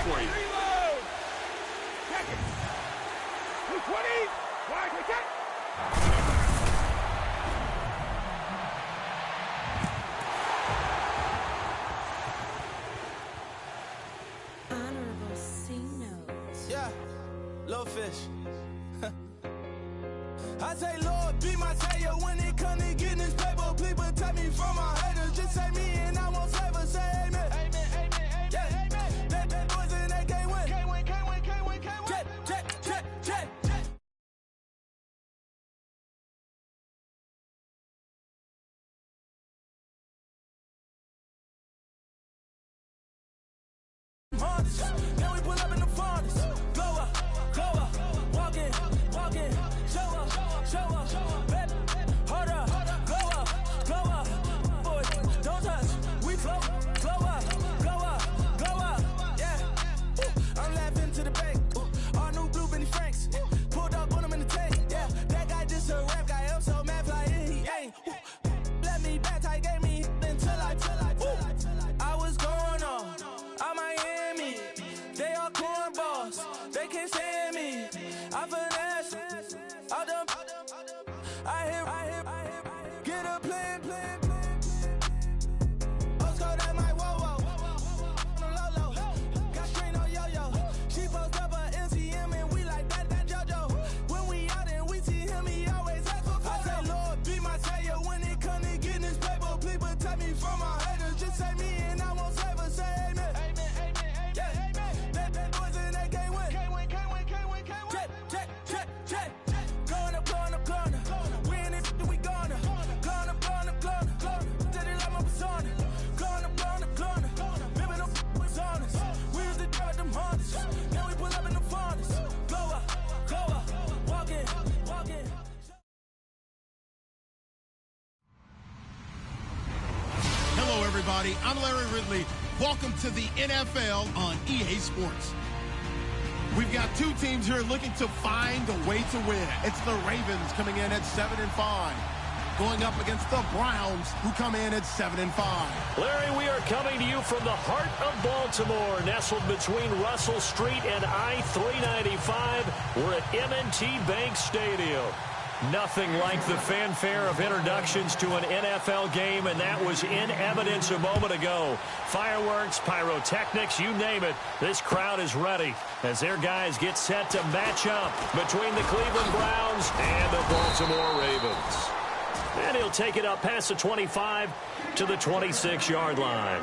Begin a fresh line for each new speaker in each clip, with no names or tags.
for you.
220. Wide, take it.
Honorable C notes.
Yeah, little fish. I say, Lord, be my savior when it comes to getting this paper. Please protect me from my haters. Just say me and I won't favor. Say amen. Amen, amen, amen, yeah. Amen. That boys and they can't win. Can't win, can't win, can't win, can't win. Jet, jet, jet, jet. Then we pull up in the furnace. Glow up, walk in, show up, baby, hold up, glow up, boys, don't touch, we flow up, yeah. I'm laughing to the bank, all new blue Benny Franks, pulled up on him in the tank, yeah. That guy just a rap guy, I'm so mad fly in, he ain't. Let me back, tight gave me until I was going on. I'm Miami, they all cornballs, they can't stand me. I finesse, all them, I hit, get a plan. Oscar, that my whoa, no low, got strain on yo-yo. She post up a MCM and we like that JoJo. When we out and we see him, he always ask for photo. I say, Lord, be my savior when it come to getting this paper. Please protect me from my haters. Just say me and I won't favor. Say amen.
Hello, everybody. I'm Larry Ridley. Welcome to the NFL on EA Sports. We've got two teams here looking to find a way to win. It's the Ravens coming in at 7-5, going up against the Browns, who come in at 7-5.
Larry, we are coming to you from the heart of Baltimore, nestled between Russell Street and I-395. We're at M&T Bank Stadium. Nothing like the fanfare of introductions to an NFL game, and that was in evidence a moment ago. Fireworks, pyrotechnics, you name it. This crowd is ready as their guys get set to match up between the Cleveland Browns and the Baltimore Ravens. And he'll take it up past the 25 to the 26-yard line.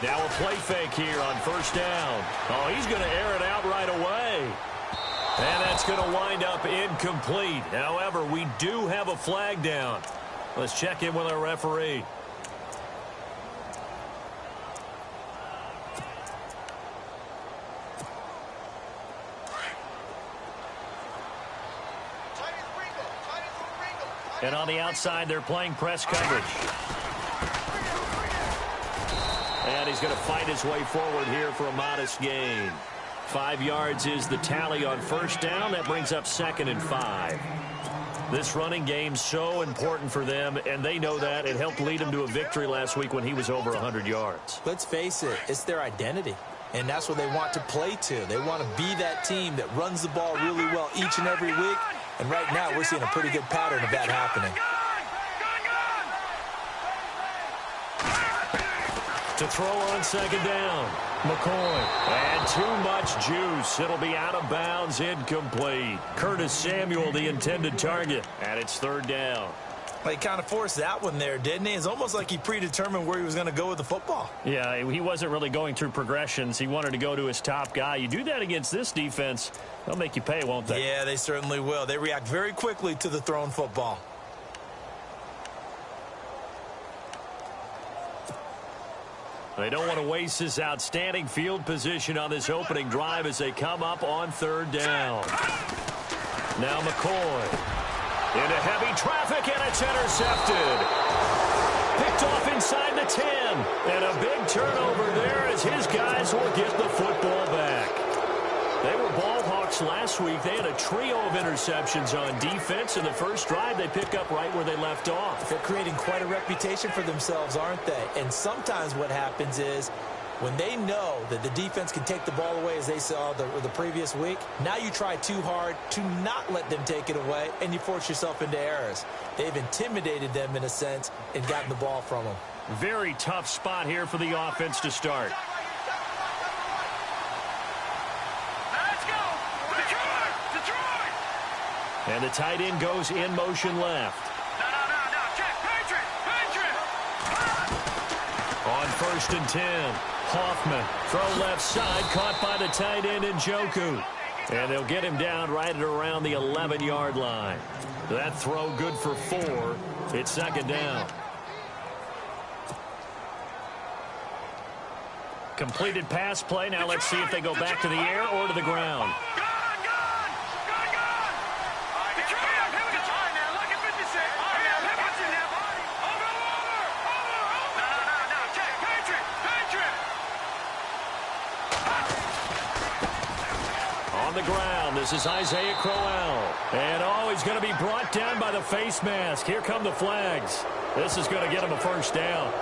Now a play fake here on first down. Oh, he's going to air it out right away. And that's going to wind up incomplete. However, we do have a flag down. Let's check in with our referee. And on the outside, they're playing press coverage. And he's going to fight his way forward here for a modest gain. 5 yards is the tally on first down. That brings up 2nd and 5. This running game so important for them, and they know that. It helped lead them to a victory last week when he was over 100 yards.
Let's face it, it's their identity, and that's what they want to play to. They want to be that team that runs the ball really well each and every week, and right now we're seeing a pretty good pattern of that happening.
To throw on 2nd down, McCoy. And too much juice. It'll be out of bounds, incomplete. Curtis Samuel, the intended target, and it's 3rd down.
Well, he kind of forced that one there, didn't he? It's almost like he predetermined where he was going to go with the football.
Yeah, he wasn't really going through progressions. He wanted to go to his top guy. You do that against this defense, they'll make you pay, won't they?
Yeah, they certainly will. They react very quickly to the thrown football.
They don't want to waste this outstanding field position on this opening drive as they come up on 3rd down. Now McCoy into heavy traffic, and it's intercepted. Picked off inside the 10. turnover there as his guys will get the football back. They were ball hawks last week. They had a trio of interceptions on defense. In the first drive, they pick up right where they left off.
They're creating quite a reputation for themselves, aren't they? And sometimes what happens is when they know that the defense can take the ball away, as they saw the previous week, now you try too hard to not let them take it away, and you force yourself into errors. They've intimidated them in a sense and gotten the ball from them.
Very tough spot here for the offense to start. And the tight end goes in motion left.
No. Check. Patriot.
On 1st and 10, Hoffman, throw left side, caught by the tight end Njoku. And they'll get him down right at around the 11-yard line. That throw good for 4. It's 2nd down. Completed pass play. Now let's see if they go back to the air or to the ground. On the ground, this is Isaiah Crowell. And, he's going to be brought down by the face mask. Here come the flags. This is going to get him a 1st down.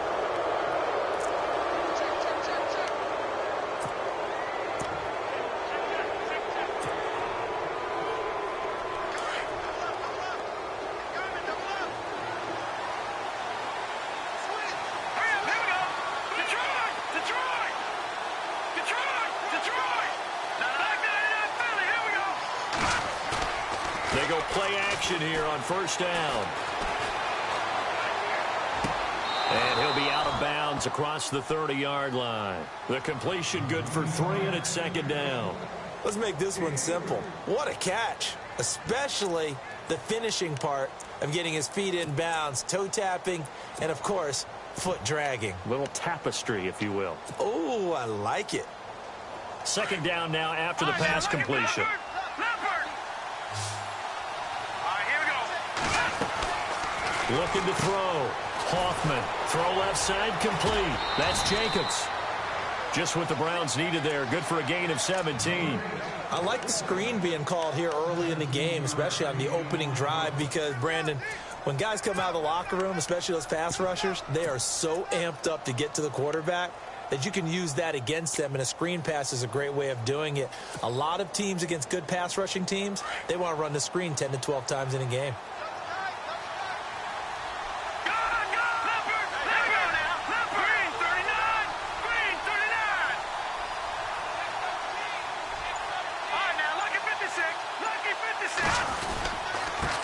They go play action here on 1st down. And he'll be out of bounds across the 30-yard line. The completion good for 3, and it's 2nd down.
Let's make this one simple. What a catch, especially the finishing part of getting his feet in bounds, toe tapping, and, of course, foot dragging.
Little tapestry, if you will.
Oh, I like it.
2nd down now after the pass completion. Looking to throw. Hoffman, throw left side, complete. That's Jacobs. Just what the Browns needed there. Good for a gain of 17.
I like the screen being called here early in the game, especially on the opening drive, because, Brandon, when guys come out of the locker room, especially those pass rushers, they are so amped up to get to the quarterback that you can use that against them, and a screen pass is a great way of doing it. A lot of teams against good pass rushing teams, they want to run the screen 10 to 12 times in a game.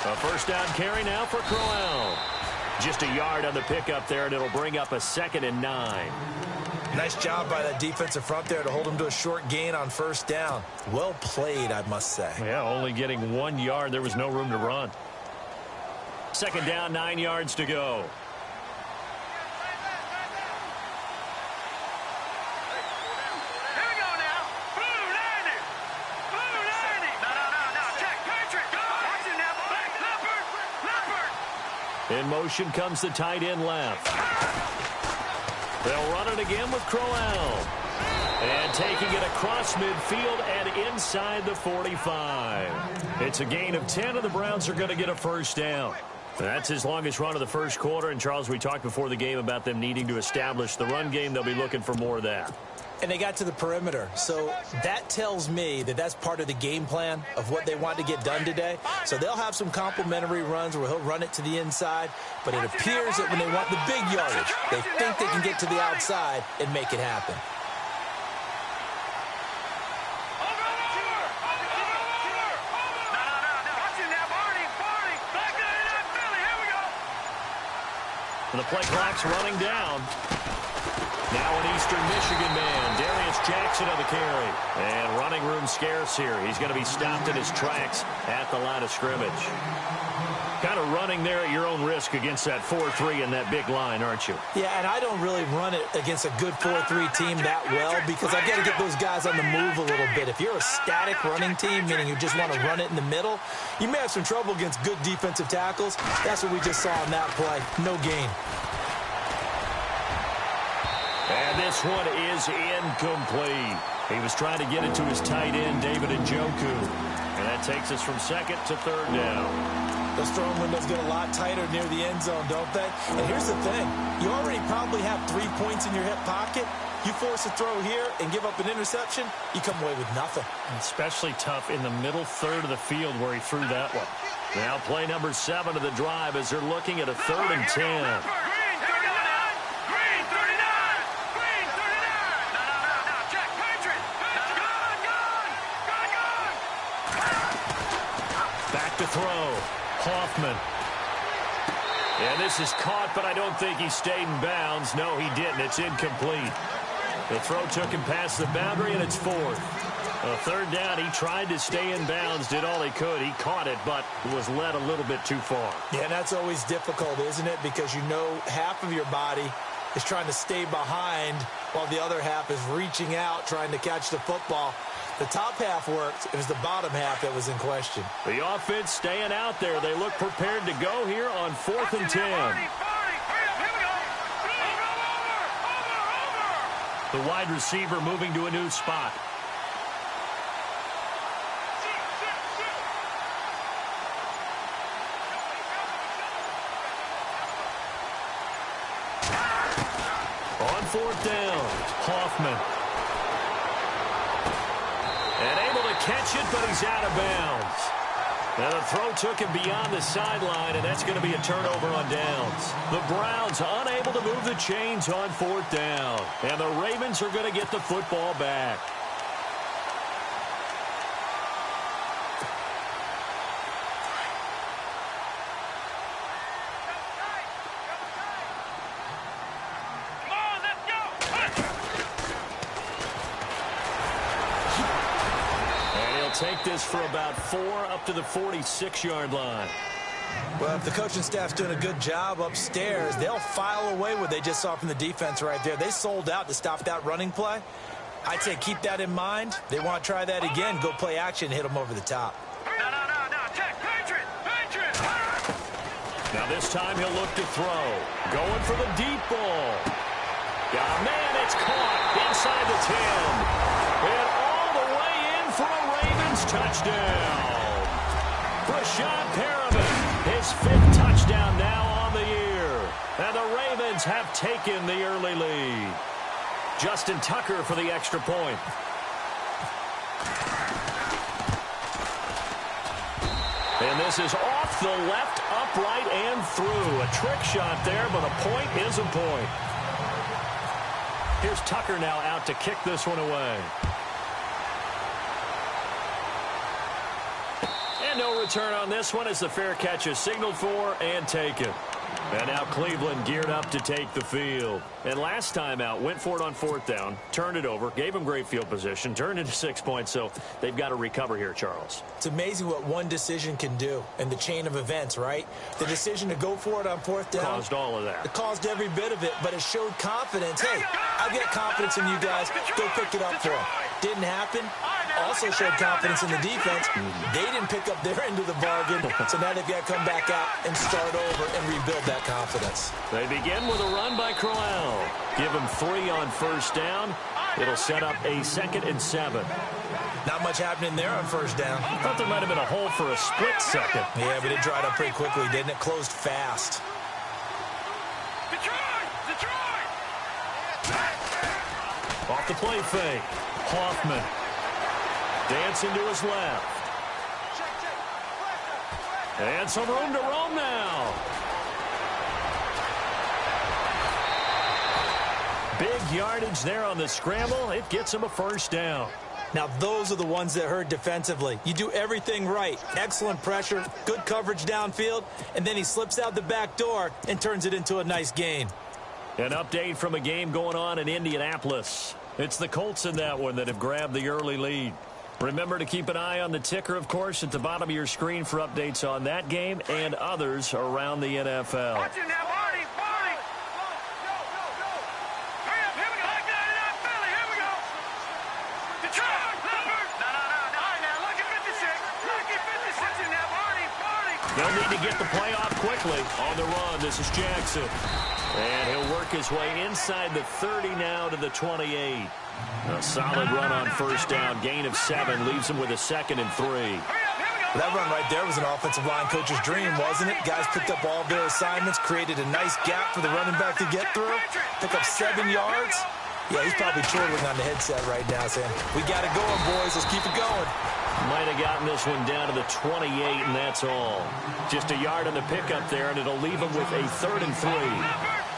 A 1st down carry now for Crowell. Just a yard on the pickup there, and it'll bring up a 2nd and 9.
Nice job by that defensive front there to hold him to a short gain on 1st down. Well played, I must say.
Yeah, only getting 1 yard. There was no room to run. 2nd down, 9 yards to go. In motion comes the tight end left. They'll run it again with Crowell. And taking it across midfield and inside the 45. It's a gain of 10, and the Browns are going to get a 1st down. That's his longest run of the 1st quarter. And, Charles, we talked before the game about them needing to establish the run game. They'll be looking for more of that.
And they got to the perimeter. So that tells me that that's part of the game plan of what they want to get done today. So they'll have some complimentary runs where he'll run it to the inside. But it appears that when they want the big yardage, they think they can get to the outside and make it happen.
And the play clock's running down. Now an Eastern Michigan man, Darius Jackson on the carry. And running room scarce here. He's going to be stopped in his tracks at the line of scrimmage. Kind of running there at your own risk against that 4-3 and that big line, aren't you?
Yeah, and I don't really run it against a good 4-3 team that well because I've got to get those guys on the move a little bit. If you're a static running team, meaning you just want to run it in the middle, you may have some trouble against good defensive tackles. That's what we just saw on that play. No gain.
And this this one is incomplete. He was trying to get it to his tight end, David Njoku. And that takes us from second to third down.
Those throwing windows get a lot tighter near the end zone, don't they? And here's the thing. You already probably have 3 points in your hip pocket. You force a throw here and give up an interception, you come away with nothing.
Especially tough in the middle third of the field where he threw that one. Now play number 7 of the drive as they're looking at a 3rd and 10.
Green 39. Green 39. Green 39. No. Check. Patriot. Gone.
Back to throw. Hoffman. And this is caught, but I don't think he stayed in bounds. No, he didn't. It's incomplete. The throw took him past the boundary, and it's 4th. A 3rd down, he tried to stay in bounds, did all he could. He caught it, but was led a little bit too far.
Yeah, and that's always difficult, isn't it? Because you know half of your body is trying to stay behind while the other half is reaching out, trying to catch the football. The top half worked. It was the bottom half that was in question.
The offense staying out there. They look prepared to go here on 4th and 10. The wide receiver moving to a new spot. On 4th down, Hoffman. And able to catch it, but he's out of bounds. Now the throw took him beyond the sideline, and that's going to be a turnover on downs. The Browns unable to move the chains on 4th down. And the Ravens are going to get the football back. Take this for about 4 up to the 46-yard line.
Well, if the coaching staff's doing a good job upstairs, they'll file away what they just saw from the defense right there. They sold out to stop that running play. I'd say keep that in mind. They want to try that again, go play action, hit them over the top.
No. Check. Patriot.
Now this time he'll look to throw. Going for the deep ball. Yeah, man, it's caught inside the 10. And all the way in for a Ravens touchdown. Rashad Perriman, his 5th touchdown now on the year. And the Ravens have taken the early lead. Justin Tucker for the extra point. And this is off the left, upright, and through. A trick shot there, but a point is a point. Here's Tucker now out to kick this one away. And no return on this one as the fair catch is signaled for and taken. And now Cleveland geared up to take the field. And last time out, went for it on 4th down, turned it over, gave them great field position, turned into 6 points, so they've got to recover here, Charles.
It's amazing what one decision can do in the chain of events, right? The decision to go for it on 4th down.
Caused all of that.
It caused every bit of it, but it showed confidence. Hey, I've got confidence in you guys. Go pick it up for them. Didn't happen. Also showed confidence in the defense. They didn't pick up their end of the bargain, so now they've got to come back out and start over and rebuild that confidence.
They begin with a run by Crowell. Give him 3 on 1st down. It'll set up a 2nd and 7.
Not much happening there on 1st down.
I thought there might have been a hole for a split second.
Yeah, but it dried up pretty quickly, didn't it? Closed fast.
Detroit!
Off the play fake. Hoffman. Dancing to his left. And some room to roam now. Big yardage there on the scramble. It gets him a 1st down.
Now, those are the ones that hurt defensively. You do everything right. Excellent pressure, good coverage downfield, and then he slips out the back door and turns it into a nice gain.
An update from a game going on in Indianapolis. It's the Colts in that one that have grabbed the early lead. Remember to keep an eye on the ticker, of course, at the bottom of your screen for updates on that game and others around the NFL.
Watch him now, Barney! Hurry up, here we go! Like that in our belly, here we go! Detroit! No! All right, now, look at 56. Look at 56 in there, Barney!
They'll need to get the play off quickly. On the run, this is Jackson. And he'll work his way inside the 30 now to the 28. A solid run on first down. Gain of 7 leaves him with a 2nd and 3.
That run right there was an offensive line coach's dream, wasn't it? Guys picked up all their assignments, created a nice gap for the running back to get through, pick up 7 yards. Yeah, he's probably chortling on the headset right now saying, we got it going, boys. Let's keep it going.
Might have gotten this one down to the 28, and that's all. Just a yard on the pickup there, and it'll leave him with a 3rd and 3.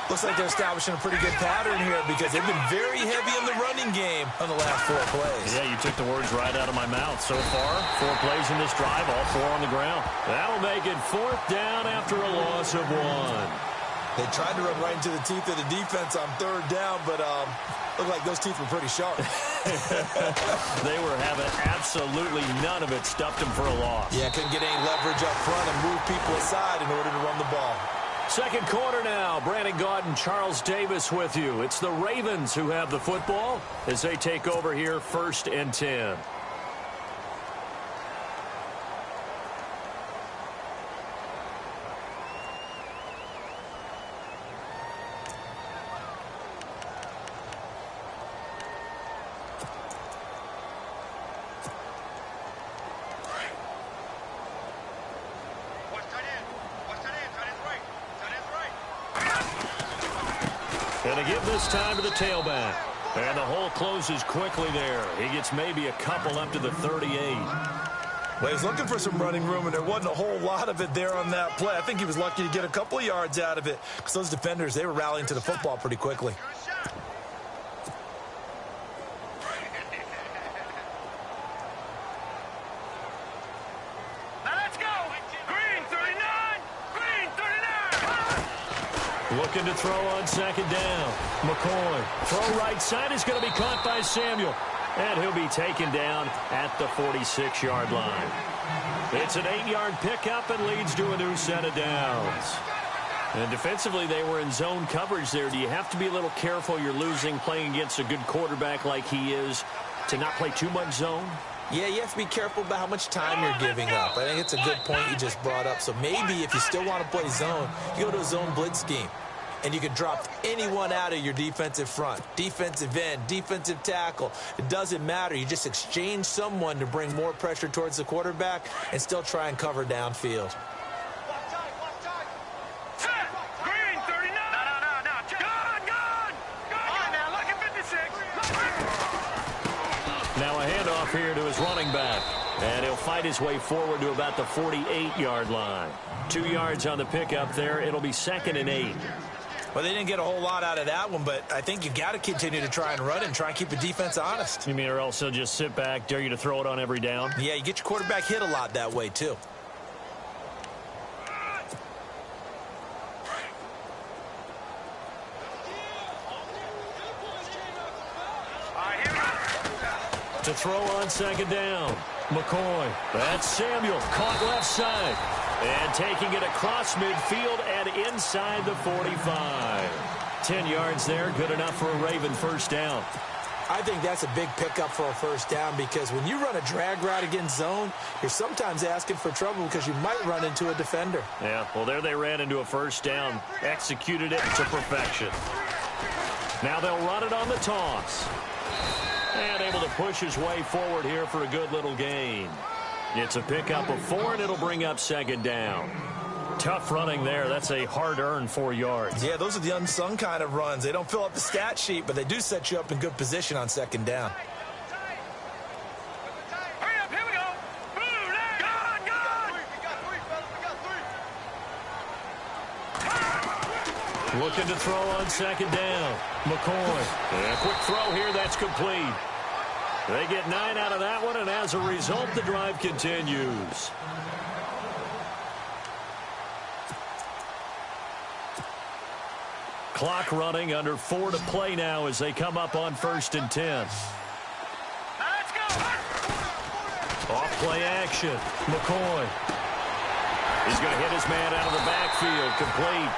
Looks like they're establishing a pretty good pattern here because they've been very heavy in the running game on the last 4 plays.
Yeah, you took the words right out of my mouth. So far, 4 plays in this drive, all 4 on the ground. That'll make it 4th down after a loss of 1.
They tried to run right into the teeth of the defense on 3rd down, but looked like those teeth were pretty sharp.
They were having absolutely none of it. Stuffed them for a loss.
Yeah, couldn't get any leverage up front and move people aside in order to run the ball.
Second quarter now. Brandon Gaudin, Charles Davis with you. It's the Ravens who have the football as they take over here 1st and 10. And to give this time to the tailback. And the hole closes quickly there. He gets maybe a couple up to the 38.
Well, he's looking for some running room, and there wasn't a whole lot of it there on that play. I think he was lucky to get a couple of yards out of it because those defenders, they were rallying to the football pretty quickly.
Looking to throw on 2nd down. McCoy. Throw right side is going to be caught by Samuel. And he'll be taken down at the 46-yard line. It's an 8-yard pickup and leads to a new set of downs. And defensively, they were in zone coverage there. Do you have to be a little careful? You're losing playing against a good quarterback like he is to not play too much zone?
Yeah, you have to be careful about how much time you're giving up. I think it's a good point you just brought up. So maybe if you still want to play zone, you go to a zone blitz scheme. And you can drop anyone out of your defensive front, defensive end, defensive tackle. It doesn't matter. You just exchange someone to bring more pressure towards the quarterback and still try and cover downfield.
Green, 39. No. Gone. On now, look at 56.
Now a handoff here to his running back. And he'll fight his way forward to about the 48-yard line. 2 yards on the pickup there. It'll be 2nd and 8.
Well, they didn't get a whole lot out of that one, but I think you got to continue to try and run and try and keep the defense honest.
You mean or else they'll just sit back, dare you to throw it on every down?
Yeah, you get your quarterback hit a lot that way, too.
To throw on 2nd down. McCoy. That's Samuel. Caught left side. And taking it across midfield and inside the 45. 10 yards there. Good enough for a Raven 1st down.
I think that's a big pickup for a 1st down because when you run a drag route against zone, you're sometimes asking for trouble because you might run into a defender.
Yeah, well, there they ran into a 1st down. Executed it to perfection. Now they'll run it on the toss. And able to push his way forward here for a good little gain. It's a pickup of 4, and it'll bring up 2nd down. Tough running there. That's a hard-earned 4 yards.
Yeah, those are the unsung kind of runs. They don't fill up the stat sheet, but they do set you up in good position on 2nd down.
Hurry up, here we go. Blue, gone. We got 3, fellas.
Looking to throw on 2nd down. McCoy. And a quick throw here. That's complete. They get 9 out of that one, and as a result, the drive continues. Clock running, under 4 to play now as they come up on 1st and 10.
Let's go.
Off play action. McCoy. He's going to hit his man out of the backfield. Complete.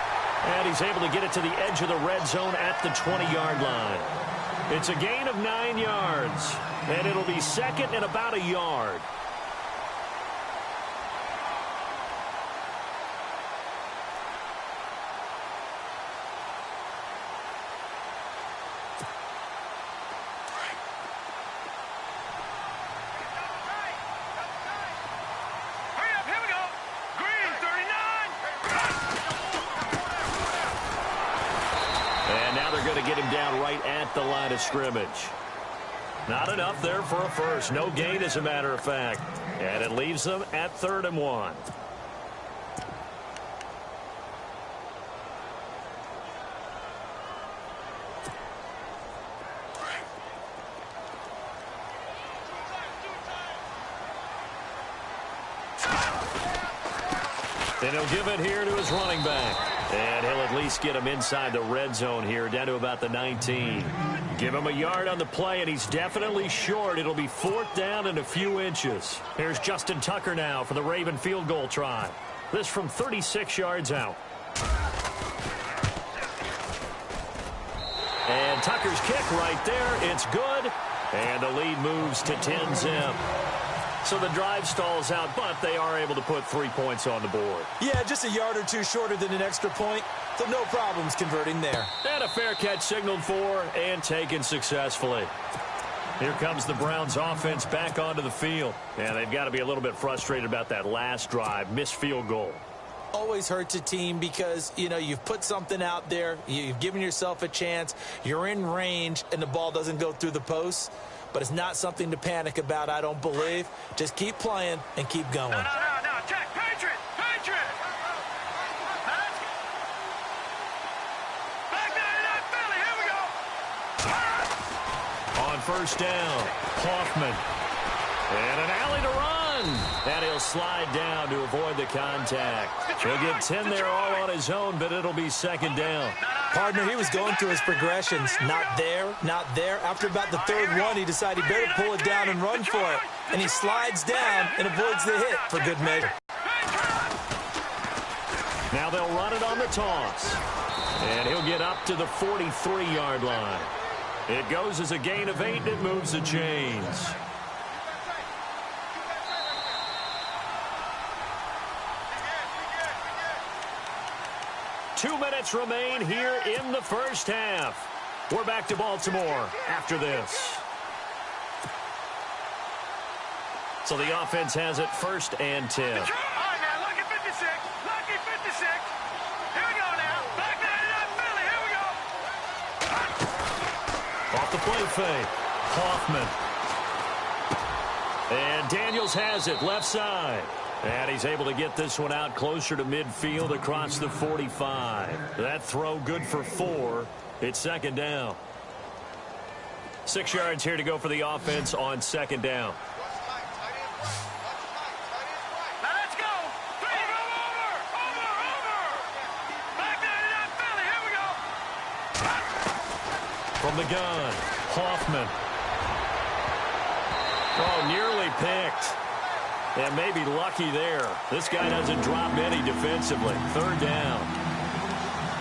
And he's able to get it to the edge of the red zone at the 20-yard line. It's a gain of 9 yards. And it'll be 2nd and about a yard. right at the line of scrimmage. Not enough there for a first. No gain, as a matter of fact. And it leaves them at 3rd and 1. And he'll give it here to his running back. And he'll at least get him inside the red zone here, down to about the 19. Give him a yard on the play, and he's definitely short. It'll be 4th down and a few inches. Here's Justin Tucker now for the Raven field goal try. This from 36 yards out. And Tucker's kick right there. It's good. And the lead moves to 10-zip. So the drive stalls out, but they are able to put 3 points on the board.
Yeah, just a yard or two shorter than an extra point, so no problems converting there.
And a fair catch signaled for and taken successfully. Here comes the Browns offense back onto the field. And they've got to be a little bit frustrated about that last drive, missed field goal.
Always hurts a team because, you know, you've put something out there, you've given yourself a chance, you're in range, and the ball doesn't go through the posts. But it's not something to panic about, I don't believe. Just keep playing and keep going.
No. Check. Patriot. Back 99 Philly. Here we go.
On 1st down, Hoffman. And an alley to run. And he'll slide down to avoid the contact. He'll get 10 there all on his own, but it'll be 2nd down.
Partner, he was going through his progressions. Not there. After about the 3rd one, he decided he better pull it down and run for it. And he slides down and avoids the hit for good measure.
Now they'll run it on the toss. And he'll get up to the 43-yard line. It goes as a gain of 8, and it moves the chains. Two minutes remain here in the first half. We're back to Baltimore after this. So the offense has it 1st and 10.
All right, now, lucky 56. Here we go now. Back 99 Philly. Here we go.
Off the play fake. Hoffman. And Daniels has it left side. And he's able to get this one out closer to midfield across the 45. That throw good for 4. It's 2nd down. 6 yards here to go for the offense on 2nd down.
Now let's go. Over. Back 99 Philly. Here we go.
From the gun, Hoffman. Oh, nearly picked. And maybe lucky there. This guy doesn't drop any defensively. 3rd down.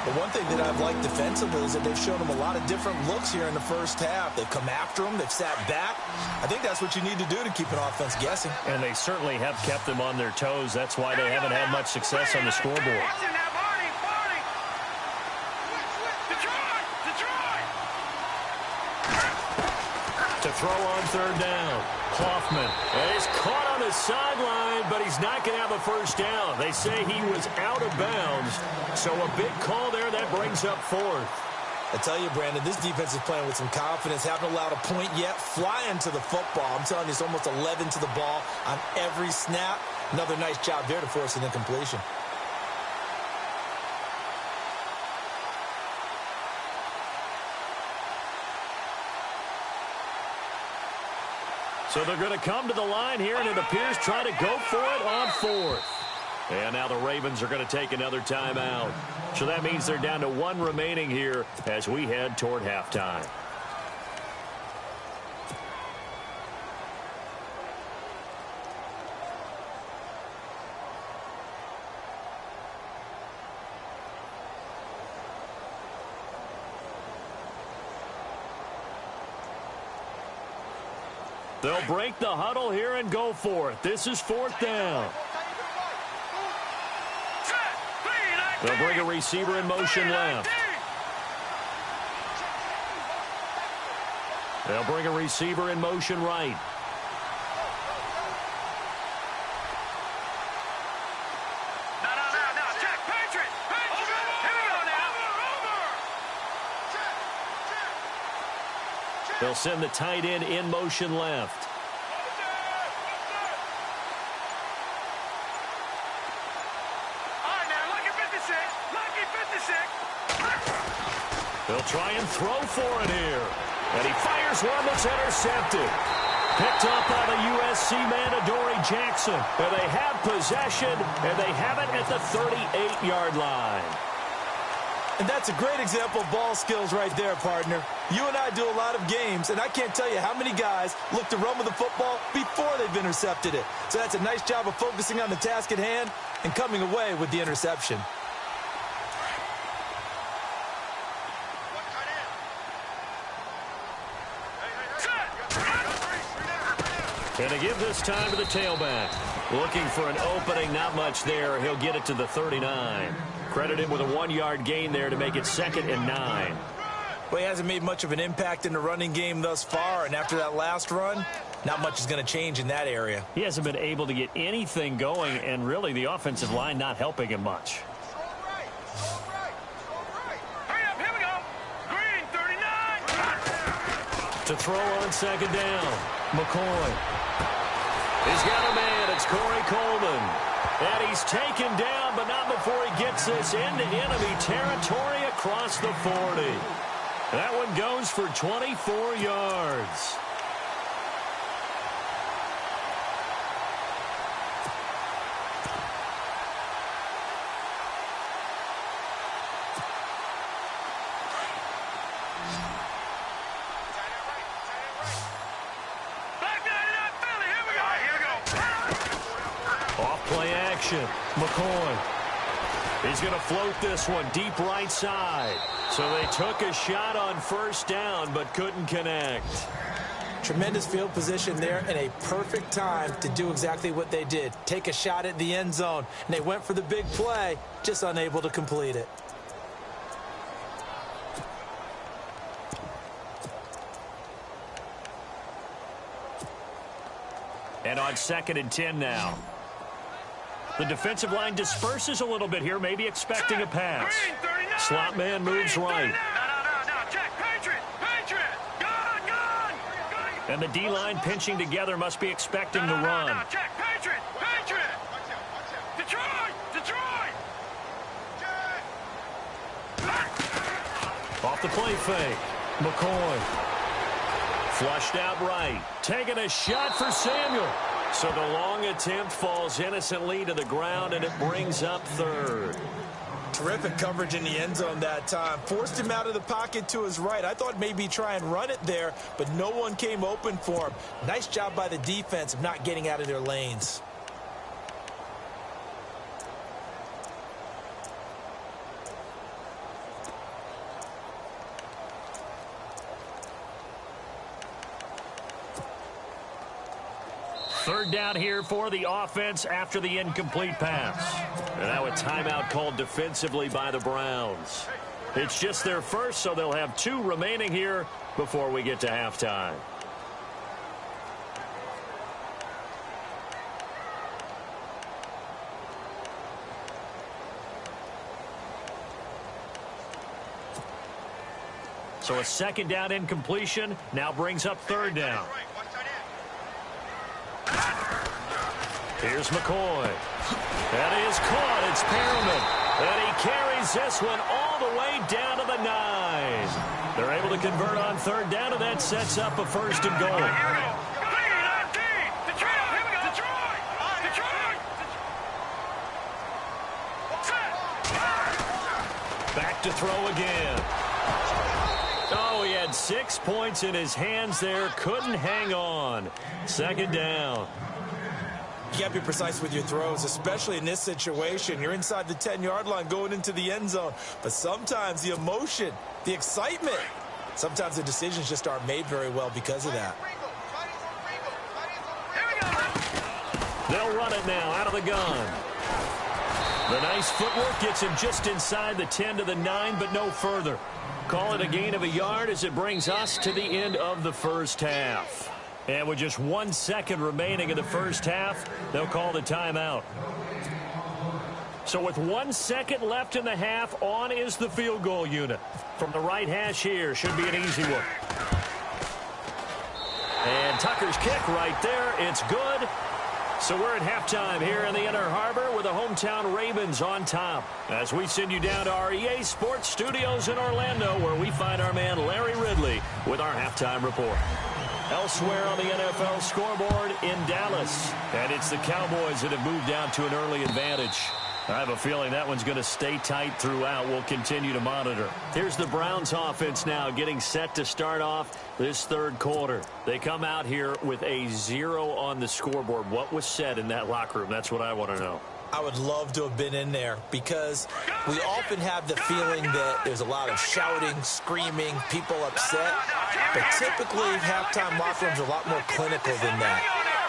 The one thing that I've liked defensively is that they've shown him a lot of different looks here in the first half. They've come after him. They've sat back. I think that's what you need to do to keep an offense guessing.
And they certainly have kept them on their toes. That's why they haven't had much success on the scoreboard.
Watching now, Barney. Detroit.
To throw on 3rd down. Hoffman. And he's caught on the sideline, but he's not going to have a first down. They say he was out of bounds. So a big call there. That brings up 4th.
I tell you, Brandon, this defense is playing with some confidence. Haven't allowed a point yet. Flying to the football. I'm telling you, it's almost 11 to the ball on every snap. Another nice job there to force an incompletion.
So they're going to come to the line here, and it appears try to go for it on 4th. And now the Ravens are going to take another timeout. So that means they're down to 1 remaining here as we head toward halftime. They'll break the huddle here and go for it. This is 4th down. They'll bring a receiver in motion left. They'll bring a receiver in motion right.
No. Check. Patriot. Here we go now.
They'll send the tight end in motion left. They'll try and throw for it here. And he fires one that's intercepted. Picked up by the USC man, Adoree Jackson. And they have possession, and they have it at the 38-yard line.
And that's a great example of ball skills right there, partner. You and I do a lot of games, and I can't tell you how many guys look to run with the football before they've intercepted it. So that's a nice job of focusing on the task at hand and coming away with the interception.
And to give this time to the tailback. Looking for an opening, not much there. He'll get it to the 39. Credit him with a 1-yard gain there to make it 2nd and 9.
Well, he hasn't made much of an impact in the running game thus far, and after that last run, not much is going to change in that area.
He hasn't been able to get anything going, and really the offensive line not helping him much.
Hurry up, here we go. Green, 39.
To throw on 2nd down, McCoy. He's got a man. It's Corey Coleman. And he's taken down, but not before he gets this into enemy territory across the 40. That one goes for 24 yards. Off-play action. McCoy. He's going to float this one deep right side. So they took a shot on 1st down, but couldn't connect.
Tremendous field position there and a perfect time to do exactly what they did. Take a shot at the end zone. And they went for the big play, just unable to complete it.
And on 2nd and 10 now. The defensive line disperses a little bit here, maybe expecting a pass. Slot man moves right.
No, check, Patriot. Gun.
And the D-line pinching together must be expecting the run.
No, check, Patriot. Detroit.
Off the play fake. McCoy. Flushed out right. Taking a shot for Samuel. So the long attempt falls innocently to the ground, and it brings up 3rd.
Terrific coverage in the end zone that time. Forced him out of the pocket to his right. I thought maybe try and run it there, but no one came open for him. Nice job by the defense of not getting out of their lanes.
Third down here for the offense after the incomplete pass. And now a timeout called defensively by the Browns. It's just their first, so they'll have 2 remaining here before we get to halftime. So a 2nd down incompletion now brings up 3rd down. Here's McCoy. That is caught. It's Perriman. And he carries this one all the way down to the 9. They're able to convert on 3rd down, and that sets up a 1st and goal. Back to throw again. Oh, he had 6 points in his hands there. Couldn't hang on. 2nd down.
You got to be precise with your throws, especially in this situation. You're inside the 10-yard line going into the end zone. But sometimes the emotion, the excitement, sometimes the decisions just aren't made very well because of that.
They'll run it now out of the gun. The nice footwork gets him just inside the 10 to the 9, but no further. Call it a gain of a yard as it brings us to the end of the first half. And with just 1 second remaining in the first half, they'll call the timeout. So with 1 second left in the half, on is the field goal unit. From the right hash here, should be an easy one. And Tucker's kick right there. It's good. So we're at halftime here in the Inner Harbor with the hometown Ravens on top. As we send you down to our EA Sports Studios in Orlando, where we find our man Larry Ridley with our halftime report. Elsewhere on the NFL scoreboard in Dallas. And it's the Cowboys that have moved down to an early advantage. I have a feeling that one's going to stay tight throughout. We'll continue to monitor. Here's the Browns offense now getting set to start off this third quarter. They come out here with a 0 on the scoreboard. What was said in that locker room? That's what I want to know.
I would love to have been in there because we often have the feeling that there's a lot of shouting, screaming, people upset. But typically, halftime locker rooms are a lot more clinical than that.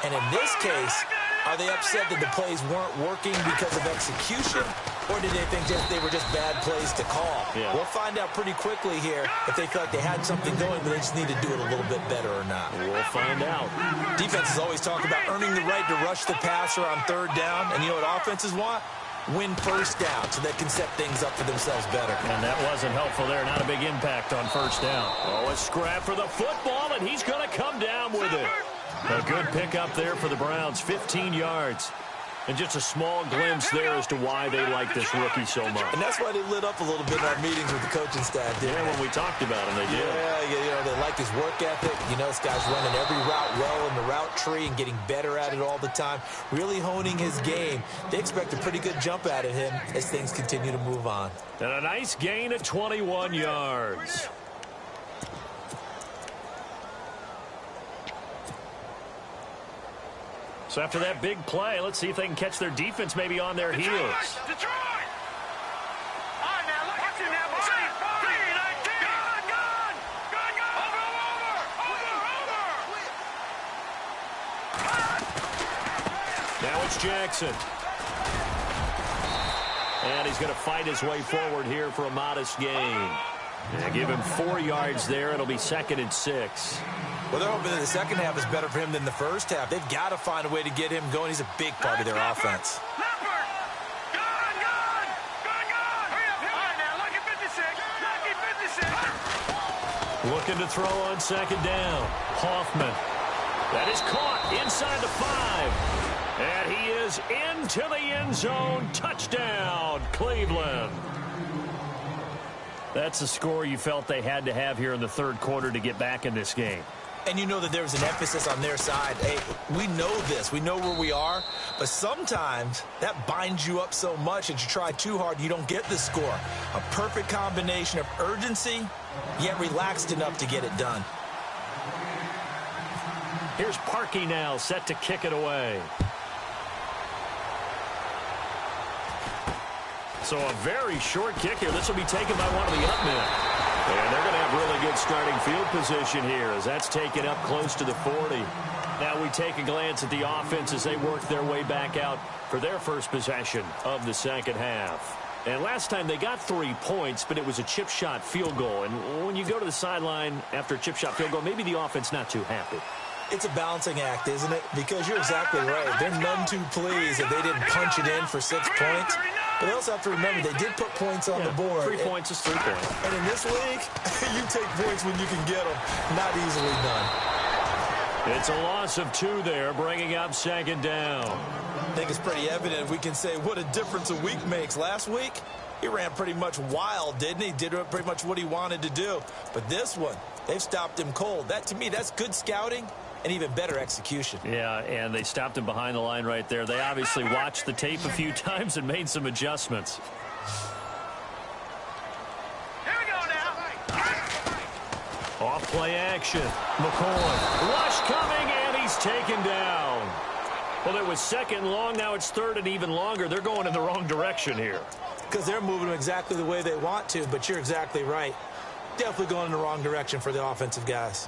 And in this case, are they upset that the plays weren't working because of execution, or did they think they were just bad plays to call?
Yeah.
We'll find out pretty quickly here if they feel like they had something going, but they just need to do it a little bit better or not.
We'll find out.
Defenses always talk about earning the right to rush the passer on third down, and you know what offenses want? Win first down so they can set things up for themselves better.
And that wasn't helpful there. Not a big impact on first down. Oh, a scrap for the football, and he's going to come down with it. A good pickup there for the Browns, 15 yards. And just a small glimpse there as to why they like this rookie so much.
And that's why they lit up a little bit in our meetings with the coaching staff, didn't they?
When we talked about him, they did.
Yeah, you know, they like his work ethic. You know, this guy's running every route well in the route tree and getting better at it all the time, really honing his game. They expect a pretty good jump out of him as things continue to move on.
And a nice gain of 21 yards. So after that big play, let's see if they can catch their defense maybe on their heels.
Detroit! All right, now, look at you now, boys. 3-19. Gun! Over!
Now it's Jackson. And he's going to fight his way forward here for a modest gain. And give him 4 yards there. It'll be 2nd and 6.
Well, they're hoping that the second half is better for him than the first half. They've got to find a way to get him going. He's a big part of their offense.
Leopard! Gun! Hurry up! All right, now, lucky 56. Lucky 56.
Looking to throw on second down. Hoffman. That is caught inside the 5. And he is into the end zone. Touchdown, Cleveland. That's the score you felt they had to have here in the third quarter to get back in this game.
And you know that there's an emphasis on their side. Hey, we know this. We know where we are. But sometimes that binds you up so much that you try too hard, you don't get the score. A perfect combination of urgency, yet relaxed enough to get it done.
Here's Parkey now, set to kick it away. So a very short kick here. This will be taken by one of the up men. And they're going to have really good starting field position here as that's taken up close to the 40. Now we take a glance at the offense as they work their way back out for their first possession of the second half. And last time they got 3 points, but it was a chip shot field goal. And when you go to the sideline after a chip shot field goal, maybe the offense not too happy.
It's a balancing act, isn't it? Because you're exactly right. They're none too pleased that they didn't punch it in for 6 points. But they also have to remember they did put points on the board.
3 points is 3 points.
And in this league, you take points when you can get them. Not easily done.
It's a loss of 2 there, bringing up second down.
I think it's pretty evident. We can say what a difference a week makes. Last week, he ran pretty much wild, didn't he? Did pretty much what he wanted to do. But this one, they've stopped him cold. That, to me, that's good scouting and even better execution.
Yeah, and they stopped him behind the line right there. They obviously watched the tape a few times and made some adjustments.
Here we go now.
Off play action. McCoy. Rush coming, and he's taken down. Well, it was second long. Now it's third and even longer. They're going in the wrong direction here.
Because they're moving exactly the way they want to, but you're exactly right. Definitely going in the wrong direction for the offensive guys.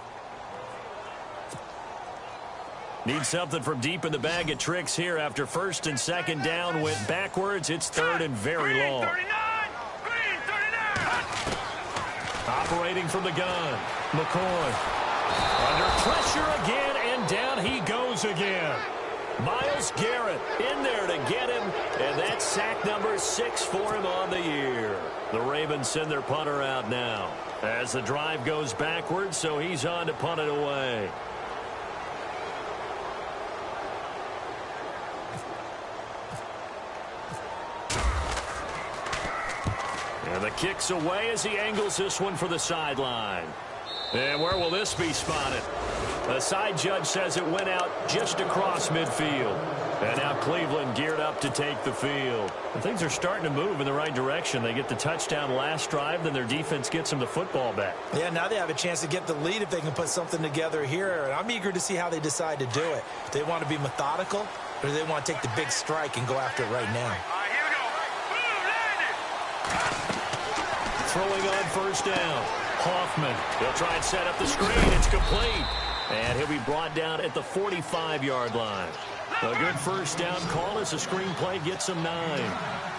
Need something from deep in the bag of tricks here after first and second down went backwards. It's third and very long.
Green 39.
Operating from the gun. McCoy. Under pressure again, and down he goes again. Myles Garrett in there to get him, and that's sack number 6 for him on the year. The Ravens send their punter out now as the drive goes backwards, so he's on to punt it away. And the kick's away as he angles this one for the sideline. And where will this be spotted? The side judge says it went out just across midfield. And now Cleveland geared up to take the field. And things are starting to move in the right direction. They get the touchdown last drive, then their defense gets them the football back.
Yeah, now they have a chance to get the lead if they can put something together here. And I'm eager to see how they decide to do it. Do they want to be methodical, or do they want to take the big strike and go after it right now?
All right, here we go. Boom, landed.
Throwing on first down. Hoffman. He'll try and set up the screen. It's complete. And he'll be brought down at the 45-yard line. A good first down call as the screen play gets him 9.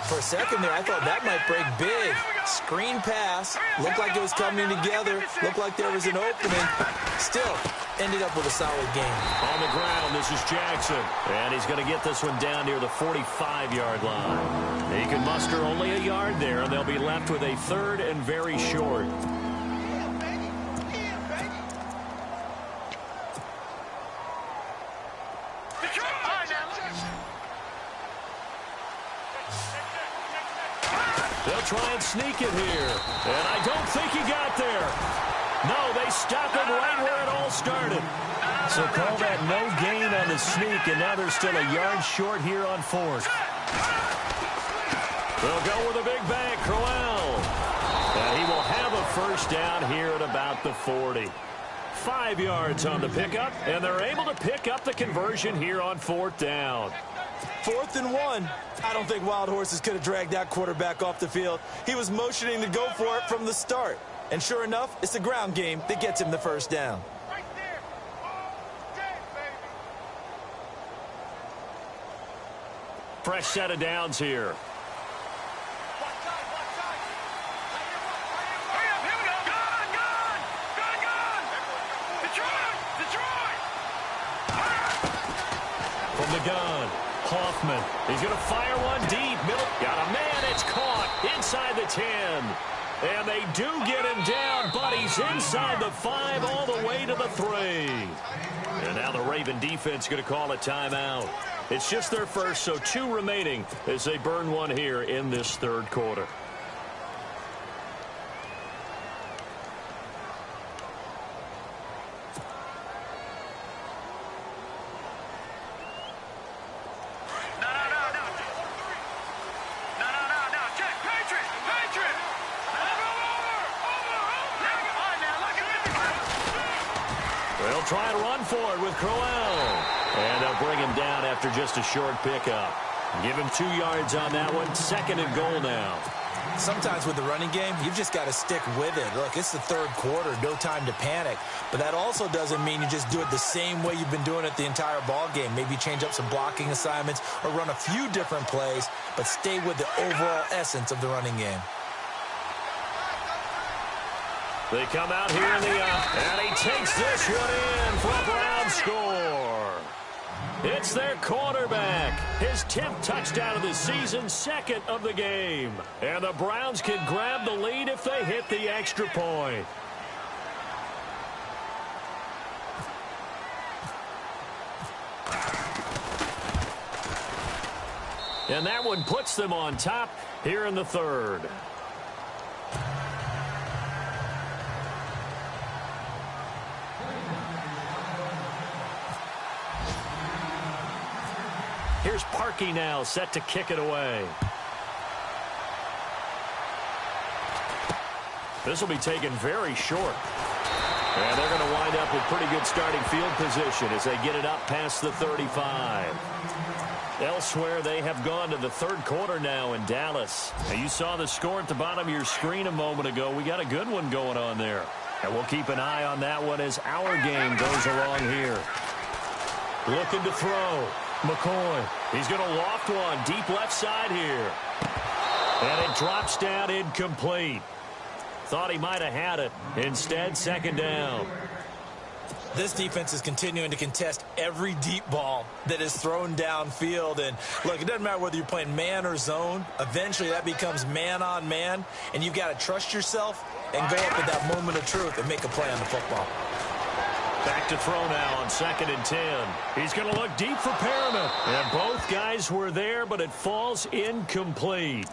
For a second there, I thought that might break big. Screen pass. Looked like it was coming together. Looked like there was an opening. Still, ended up with a solid game.
On the ground, this is Jackson. And he's going to get this one down near the 45-yard line. He can muster only a yard there, and they'll be left with a 3rd and very short. They'll try and sneak it here. And I don't think he got there. No, they stopped it right where it all started. So call that no gain on the sneak, and now they're still a yard short here on 4th. They'll go with a big bang, Crowell. And he will have a first down here at about the 40. 5 yards on the pickup, and they're able to pick up the conversion here on 4th down.
4th and 1. I don't think Wild Horses could have dragged that quarterback off the field. He was motioning to go for it from the start. And sure enough, it's the ground game that gets him the first down.
Right there. All day, baby.
Fresh set of downs here.
Hurry up, here we go. Gun. Detroit.
From the gun, Hoffman. He's going to fire one deep. Middle. Got a man. It's caught inside the 10. And they do get him down, but he's inside the 5 all the way to the 3. And now the Raven defense going to call a timeout. It's just their first, so 2 remaining as they burn one here in this 3rd quarter. They'll try and run for it with Crowell. And they'll bring him down after just a short pickup. Give him 2 yards on that one. 2nd and goal now.
Sometimes with the running game, you've just got to stick with it. Look, it's the 3rd quarter, no time to panic. But that also doesn't mean you just do it the same way you've been doing it the entire ball game. Maybe change up some blocking assignments or run a few different plays, but stay with the overall essence of the running game.
They come out here in the and he takes this one in for a Brown score. It's their quarterback. His 10th touchdown of the season, 2nd of the game. And the Browns can grab the lead if they hit the extra point. And that one puts them on top here in the 3rd. Here's Parkey now, set to kick it away. This will be taken very short. And they're going to wind up with pretty good starting field position as they get it up past the 35. Elsewhere, they have gone to the 3rd quarter now in Dallas. Now, you saw the score at the bottom of your screen a moment ago. We got a good one going on there. And we'll keep an eye on that one as our game goes along here. Looking to throw. McCoy. He's going to loft one deep left side here. And it drops down incomplete. Thought he might have had it. Instead, 2nd down.
This defense is continuing to contest every deep ball that is thrown downfield. And look, it doesn't matter whether you're playing man or zone. Eventually, that becomes man on man. And you've got to trust yourself and go up at that moment of truth and make a play on the football.
Back to throw now on 2nd and 10. He's going to look deep for Perriman. And both guys were there, but it falls incomplete.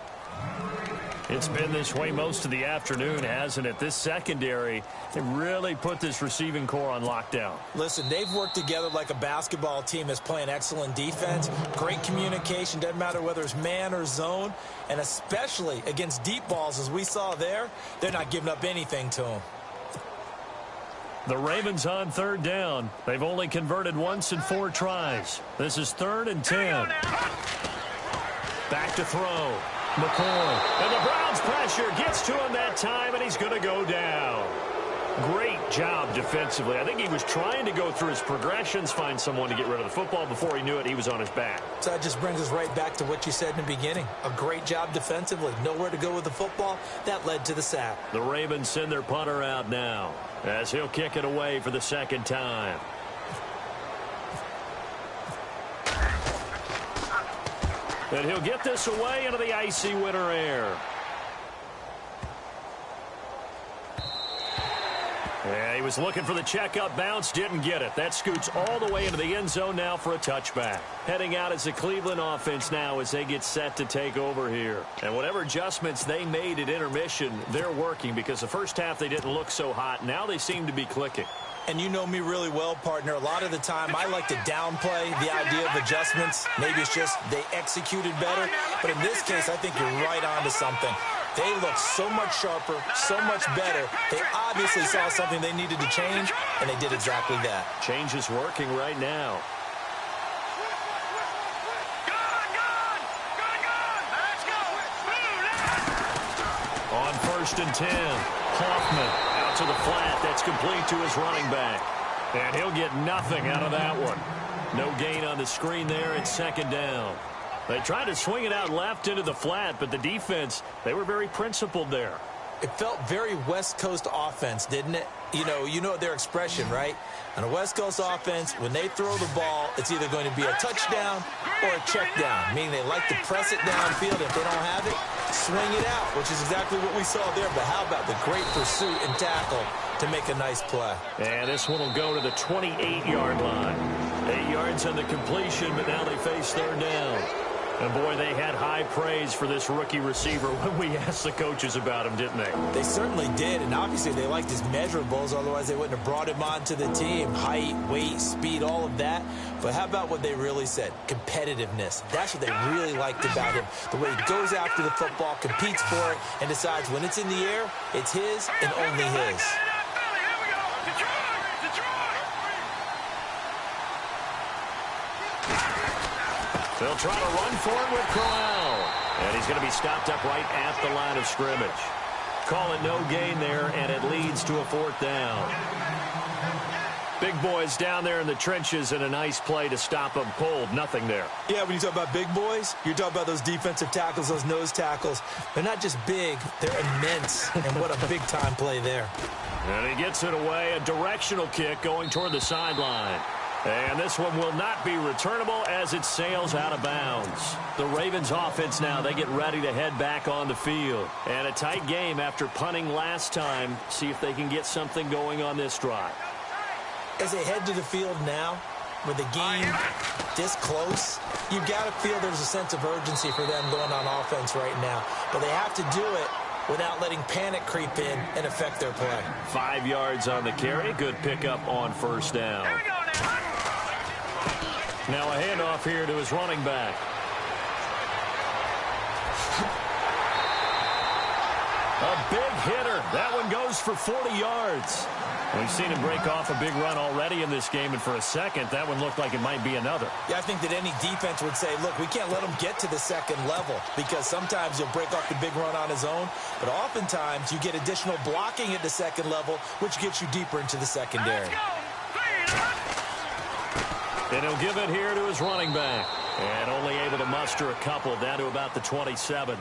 It's been this way most of the afternoon, hasn't it? This secondary, they really put this receiving core on lockdown.
Listen, they've worked together like a basketball team that's playing excellent defense. Great communication, doesn't matter whether it's man or zone. And especially against deep balls, as we saw there, they're not giving up anything to them.
The Ravens on third down. They've only converted once in 4 tries. This is 3rd and 10. Back to throw. McCoy. And the Browns pressure gets to him that time, and he's going to go down. Great job defensively. I think he was trying to go through his progressions, find someone to get rid of the football. Before he knew it, he was on his back.
So that just brings us right back to what you said in the beginning. A great job defensively. Nowhere to go with the football. That led to the sack.
The Ravens send their punter out now as he'll kick it away for the 2nd time. And he'll get this away into the icy winter air. Yeah, he was looking for the checkup bounce, didn't get it. That scoots all the way into the end zone now for a touchback. Heading out as the Cleveland offense now as they get set to take over here. And whatever adjustments they made at intermission, they're working because the first half they didn't look so hot. Now they seem to be clicking.
And you know me really well, partner. A lot of the time, I like to downplay the idea of adjustments. Maybe it's just they executed better. But in this case, I think you're right on to something. They look so much sharper, so much better. They obviously saw something they needed to change, and they did exactly that.
Change is working right now. On 1st and 10, Hoffman. To the flat, that's complete to his running back. And he'll get nothing out of that one. No gain on the screen there. It's 2nd down. They tried to swing it out left into the flat, but the defense, they were very principled there.
It felt very West Coast offense, didn't it? You know their expression, right? On a West Coast offense, when they throw the ball, it's either going to be a touchdown or a check down, meaning they like to press it downfield. If they don't have it, swing it out, which is exactly what we saw there. But how about the great pursuit and tackle to make a nice play?
And this one will go to the 28-yard line. 8 yards on the completion, but now they face 3rd down. And, boy, they had high praise for this rookie receiver when we asked the coaches about him, didn't they?
They certainly did, and obviously they liked his measurables. Otherwise, they wouldn't have brought him onto the team. Height, weight, speed, all of that. But how about what they really said? Competitiveness. That's what they really liked about him. The way he goes after the football, competes for it, and decides when it's in the air, it's his and only his.
They'll try to run for it with Corral. And he's going to be stopped up right at the line of scrimmage. Call it no gain there, and it leads to a 4th down. Big boys down there in the trenches, and a nice play to stop them cold. Nothing there.
Yeah, when you talk about big boys, you're talking about those defensive tackles, those nose tackles. They're not just big, they're immense. And what a big-time play there.
And he gets it away. A directional kick going toward the sideline. And this one will not be returnable as it sails out of bounds. The Ravens offense now, they get ready to head back on the field. And a tight game after punting last time. See if they can get something going on this drive.
As they head to the field now, with the game this close, you've got to feel there's a sense of urgency for them going on offense right now. But they have to do it without letting panic creep in and affect their play.
5 yards on the carry. Good pickup on 1st down. Now a handoff here to his running back. A big hitter. That one goes for 40 yards. We've seen him break off a big run already in this game, and for a second, that one looked like it might be another.
Yeah, I think that any defense would say, look, we can't let him get to the 2nd level because sometimes he'll break off the big run on his own, but oftentimes you get additional blocking at the 2nd level, which gets you deeper into the secondary.
And he'll give it here to his running back. And only able to muster a couple down to about the 27.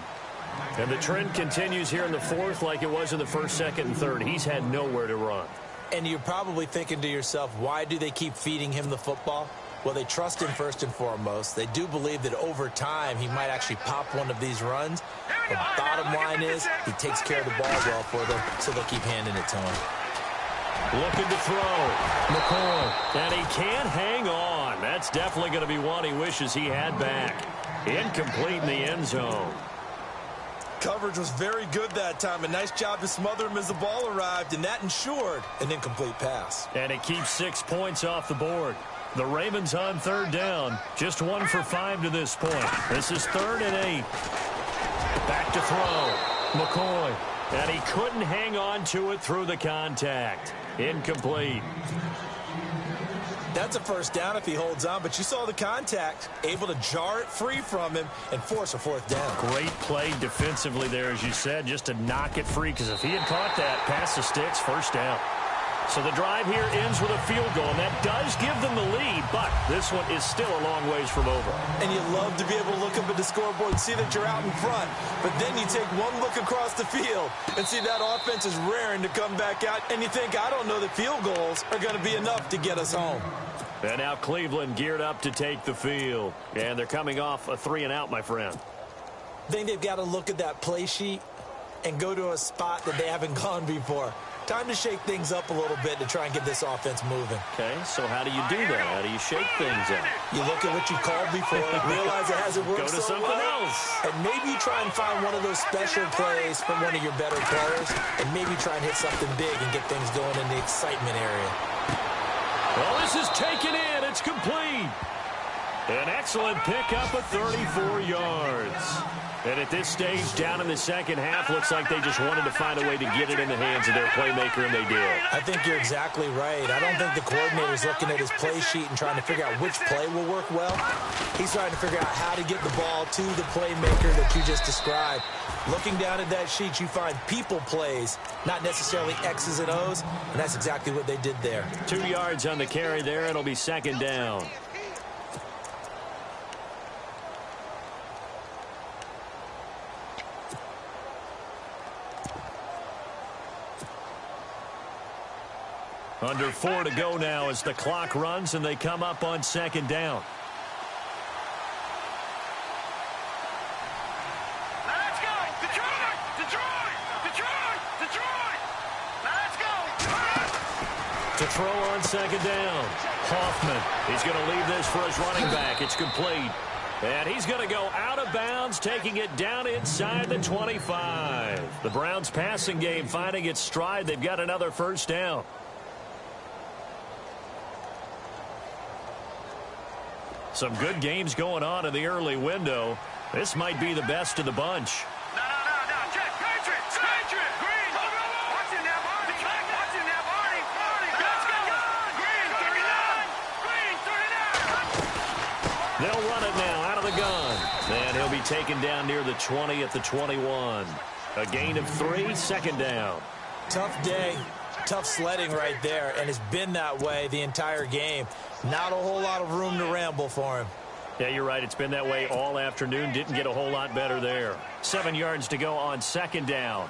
And the trend continues here in the 4th like it was in the 1st, 2nd, and 3rd. He's had nowhere to run.
And you're probably thinking to yourself, why do they keep feeding him the football? Well, they trust him first and foremost. They do believe that over time he might actually pop one of these runs. The bottom line is he takes care of the ball well for them, so they'll keep handing it to him.
Looking to throw. McCoy. And he can't hang on. That's definitely going to be one he wishes he had back. Incomplete in the end zone.
coverage was very good that time. A nice job to smother him as the ball arrived, and that ensured an incomplete pass.
And it keeps 6 points off the board. The Ravens on third down. Just 1 for 5 to this point. This is 3rd and 8. Back to throw. McCoy. And he couldn't hang on to it through the contact. Incomplete.
That's a first down if he holds on, but you saw the contact, able to jar it free from him and force a 4th down.
Great play defensively there, as you said, just to knock it free, because if he had caught that, past the sticks, first down. So the drive here ends with a field goal, and that does give them the lead, but this one is still a long ways from over.
And you love to be able to look up at the scoreboard and see that you're out in front, but then you take one look across the field and see that offense is raring to come back out, and you think, I don't know that field goals are going to be enough to get us home.
And now Cleveland geared up to take the field, and they're coming off a 3-and-out, my friend.
I think they've got to look at that play sheet and go to a spot that they haven't gone before. Time to shake things up a little bit to try and get this offense moving.
Okay, so how do you do that? How do you shake things up?
You look at what you called before, realize it hasn't worked
Go to
so
something
well,
else.
and maybe you try and find one of those special plays from one of your better players, and maybe try and hit something big and get things going in the excitement area.
Well, this is taken in. It's complete. An excellent pickup of 34 yards. And at this stage, down in the second half, looks like they just wanted to find a way to get it in the hands of their playmaker, and they did.
I think you're exactly right. I don't think the coordinator's looking at his play sheet and trying to figure out which play will work well. He's trying to figure out how to get the ball to the playmaker that you just described. Looking down at that sheet, you find people plays, not necessarily X's and O's, and that's exactly what they did there.
2 yards on the carry there. It'll be second down. Under 4 to go now as the clock runs, and they come up on second down.
Let's go! Detroit! Detroit! Detroit! Detroit! Let's go!
To throw on second down. Hoffman. He's going to leave this for his running back. It's complete. And he's going to go out of bounds, taking it down inside the 25. The Browns passing game finding its stride. They've got another first down. Some good games going on in the early window. This might be the best of the bunch.
No. Check. Patriot. Green. What's in there, Barney? What's in there, Barney? Let's go. Green, 39. Green, 39.
They'll run it now out of the gun. And he'll be taken down near the 20 at the 21. A gain of 3, second down.
Tough day. Tough sledding right there, and it's been that way the entire game. Not a whole lot of room to ramble for him.
Yeah, you're right. It's been that way all afternoon. Didn't get a whole lot better there. 7 yards to go on second down.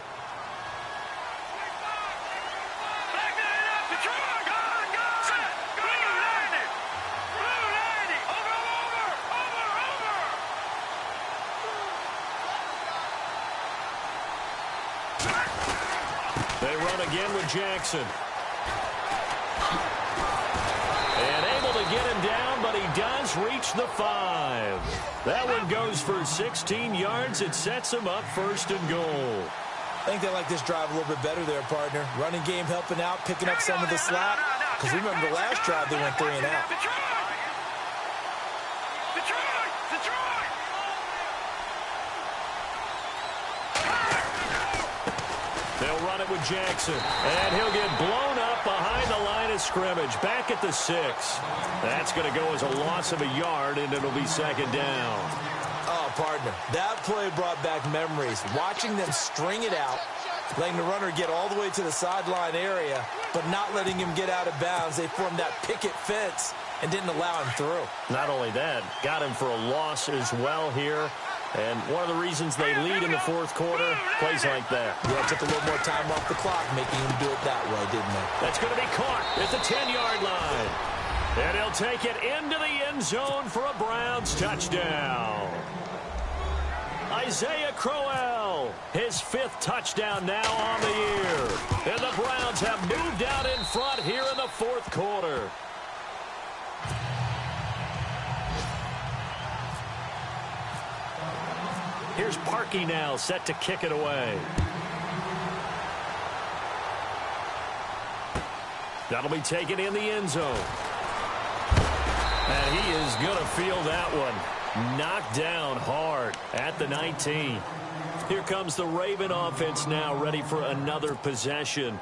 They run again with Jackson. And able to get him down, but he does reach the 5. That one goes for 16 yards. It sets him up first and goal.
I think they like this drive a little bit better there, partner. Running game helping out, picking up some of the slack. Because remember the last drive, they went 3-and-out.
They'll run it with Jackson, and he'll get blown up behind the line of scrimmage, back at the 6. That's going to go as a loss of a yard, and it'll be second down.
Oh, partner, that play brought back memories. Watching them string it out, letting the runner get all the way to the sideline area, but not letting him get out of bounds. They formed that picket fence and didn't allow him through.
Not only that, got him for a loss as well here. And one of the reasons they lead in the fourth quarter, plays like that.
Yeah, it took a little more time off the clock, making him do it that way, didn't they?
That's going to be caught at the 10-yard line. And he'll take it into the end zone for a Browns touchdown. Isaiah Crowell, his 5th touchdown now on the year. And the Browns have moved out in front here in the fourth quarter. Here's Parkey now, set to kick it away. That'll be taken in the end zone. And he is going to feel that one. Knocked down hard at the 19. Here comes the Raven offense now, ready for another possession.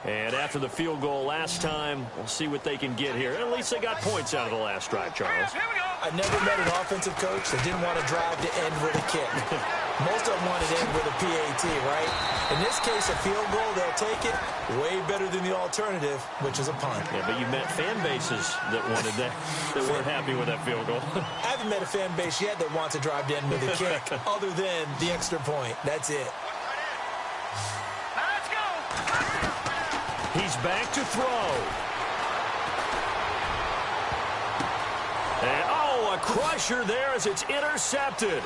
And after the field goal last time, we'll see what they can get here. At least they got points out of the last drive, Charles.
Here we go.
I never met an offensive coach that didn't want to drive to end with a kick. Most of them wanted to end with a PAT, right? In this case, a field goal, they'll take it. Way better than the alternative, which is a punt.
Yeah, but you met fan bases that wanted that weren't happy with that field goal.
I haven't met a fan base yet that wants to drive to end with a kick, other than the extra point. That's it.
Now let's go.
He's back to throw. And, oh, a crusher there as it's intercepted.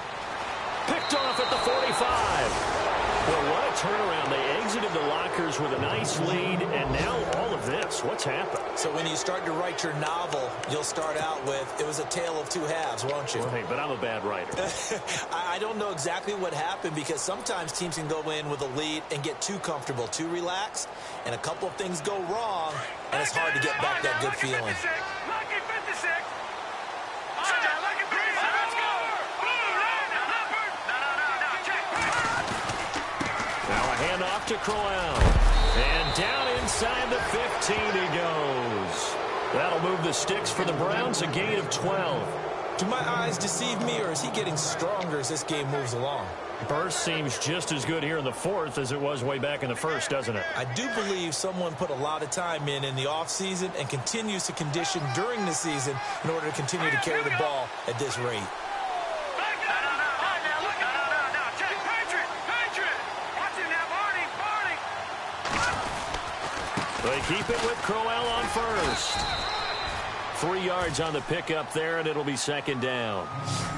Picked off at the 45. Well, what a turnaround. They exited the lockers with a nice lead, and now all of this. What's happened?
So when you start to write your novel, you'll start out with, it was a tale of two halves, won't you?
Right, but I'm a bad writer.
I don't know exactly what happened, because sometimes teams can go in with a lead and get too comfortable, too relaxed, and a couple of things go wrong, and it's hard to get back that good feeling.
Lucky 56. Lucky 56. Let's go.
Now a handoff to Crowell. And down inside the 15 he goes. That'll move the sticks for the Browns, a gain of 12.
Do my eyes deceive me, or is he getting stronger as this game moves along?
Burst seems just as good here in the fourth as it was way back in the first, doesn't it?
I do believe someone put a lot of time in the offseason and continues to condition during the season in order to continue to carry the ball at this rate.
They keep it with Crowell on first. 3 yards on the pickup there, and it'll be second down.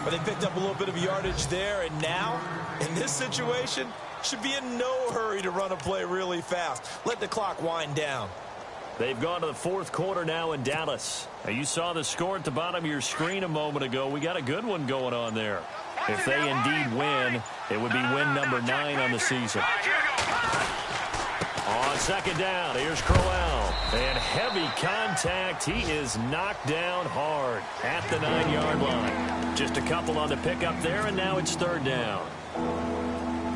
But they picked up a little bit of yardage there, and now, in this situation, should be in no hurry to run a play really fast. Let the clock wind down.
They've gone to the fourth quarter now in Dallas. Now, you saw the score at the bottom of your screen a moment ago. We got a good one going on there. If they indeed win, it would be win number 9 on the season. On second down, here's Crowell. And heavy contact. He is knocked down hard at the 9-yard line. Just a couple on the pickup there, and now it's third down.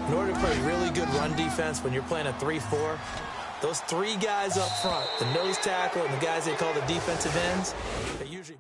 In order to play really good run defense when you're playing a 3-4, those 3 guys up front, the nose tackle and the guys they call the defensive ends, they usually